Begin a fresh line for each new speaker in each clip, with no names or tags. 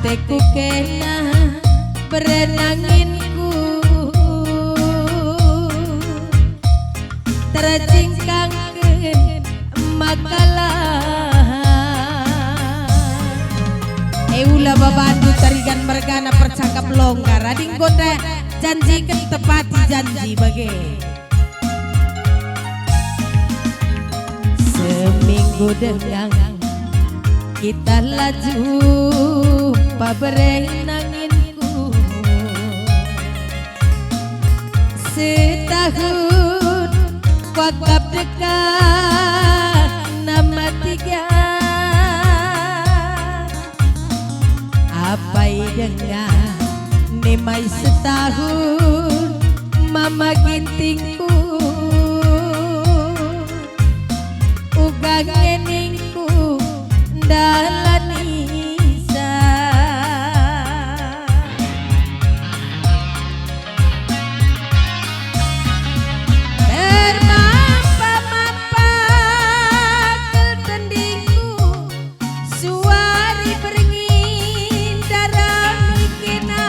Ateku kena berenanginku tercingkangkeun makalah ulah babandu tarigan mergana percakap longgar ading gonda janjikan tepati janji bage seminggu dengang kita laju paberenanginku setahun wakap dekat nama tiga apa dengan nimai setahun mama gintingku ugang ngeningku dalanisa termampa-mampa keltendingku suari beringin darah mikina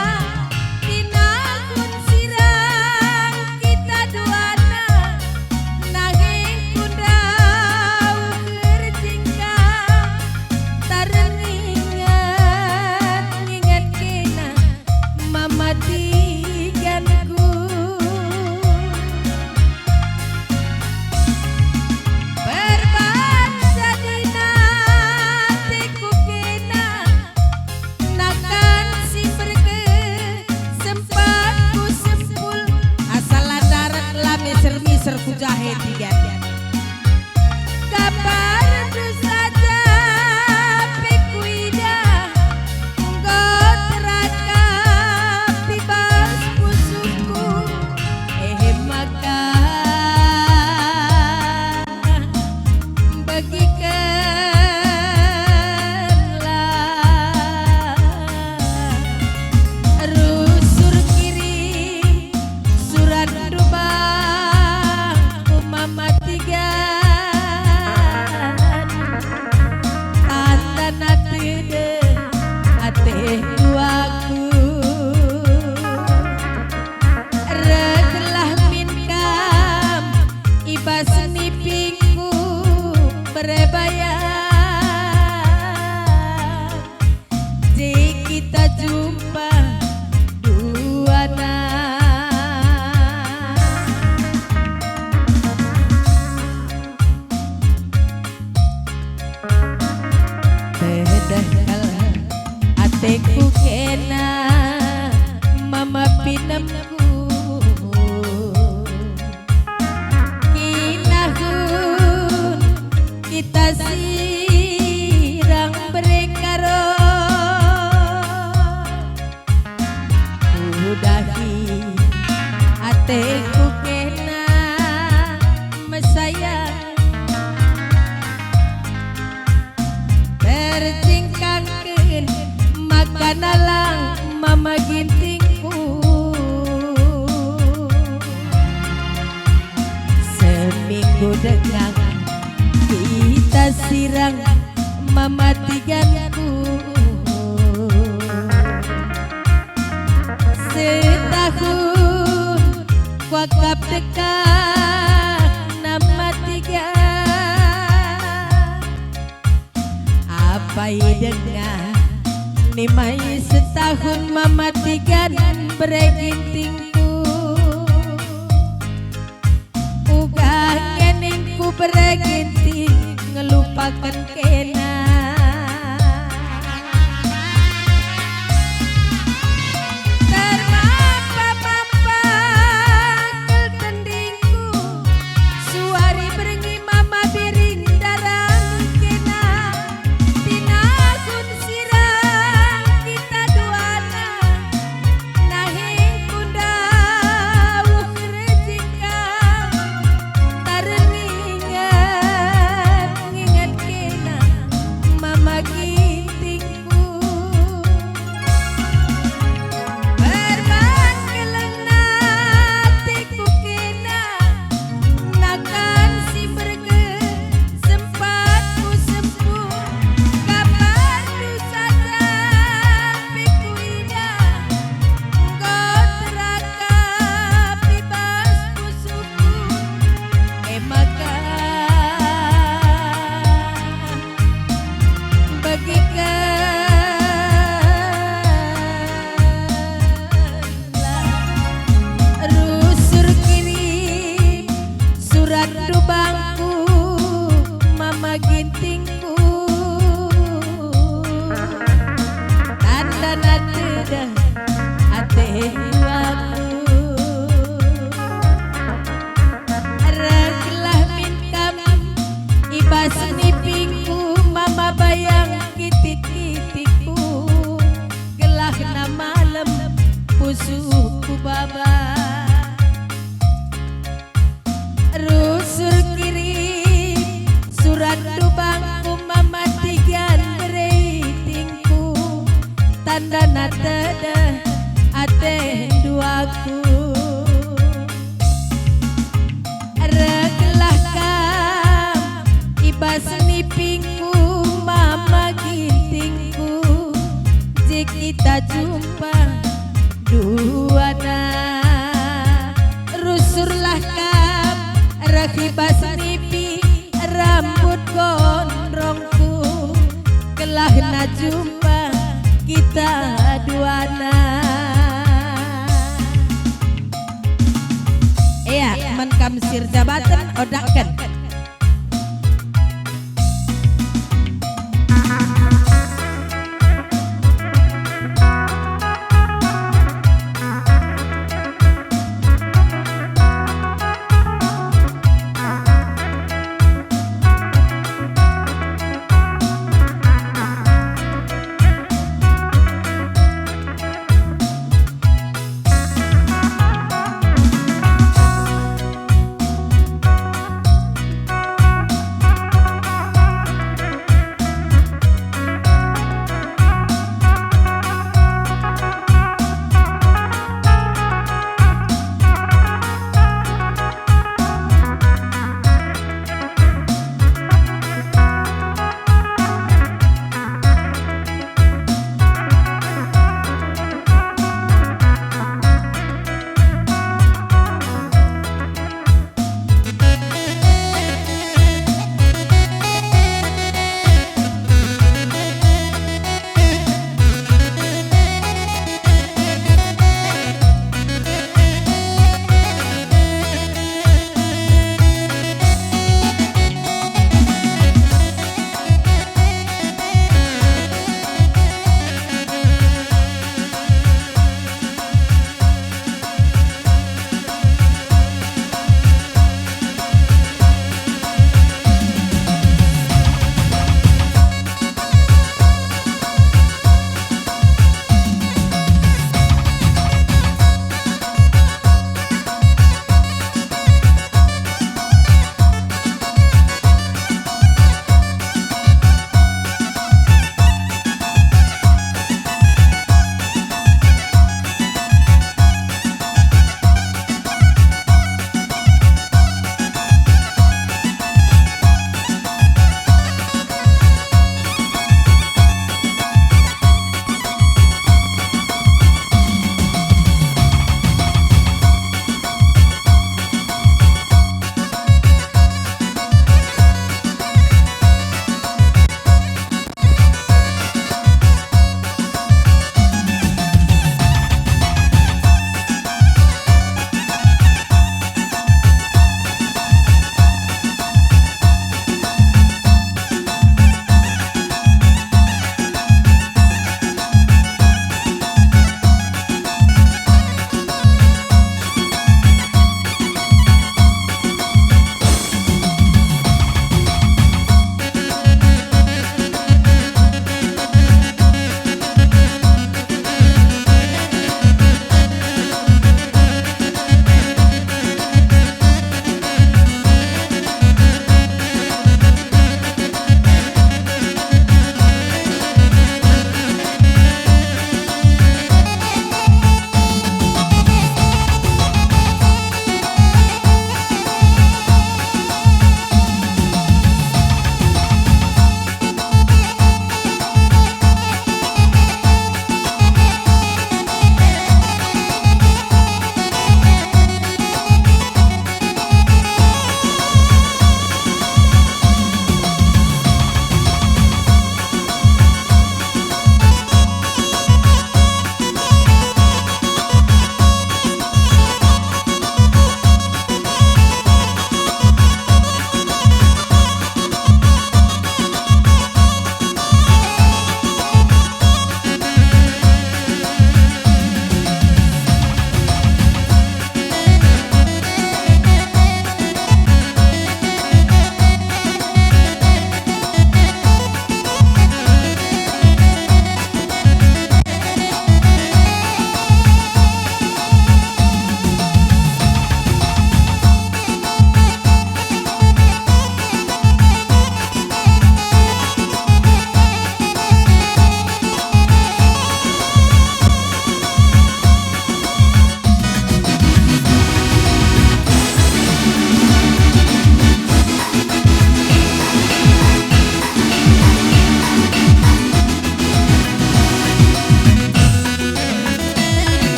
tina kun sirang kita duana nanging kundau kerjingka ingat kena mama tiganku berbangsa dina tiku kena nakan si berke sempatku sempul asal darat lameser-miser ku jahe tigan kabar tu saja pikuida gotraka pibas pusuku maka bagikanlah rusur kirim surat rumah mama tiga tanda natede ate duaku regelah minkam ibas nipingku berebaya jika kita jumpa duana Pedahal ateku kena mama pinamku kinahun kita sirang berekaro udahi ateku kena mesaya tercingkangkeun makan alang mama gintingku seminggu dengang kita sirang mama tiganku setahun wakap dekat nama tiga apa dengan nimai setahun mama tiga beregintingku ugang ngeningku bereginting ngelupakan kena termampa-mampa keltendingku suari berengi mama biring darah mikena tina kun sirang kita duana nahing kundau kerjingka tarengingat ngingat kena suku baba rusur kiri surat dubangku mama tigan bereitingku tanda natada ate duaku regelah kam ibas nipingku mama gintingku jika kita jumpa duana rusurlah kam rakibas nipi rambut gondrongku kelah na jumpa kita duana iya menkamsir jabatan odakan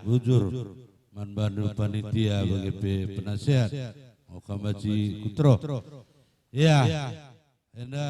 Bujur manbandu panitia bagi penasihat Muhammad Kutro. Ya, enda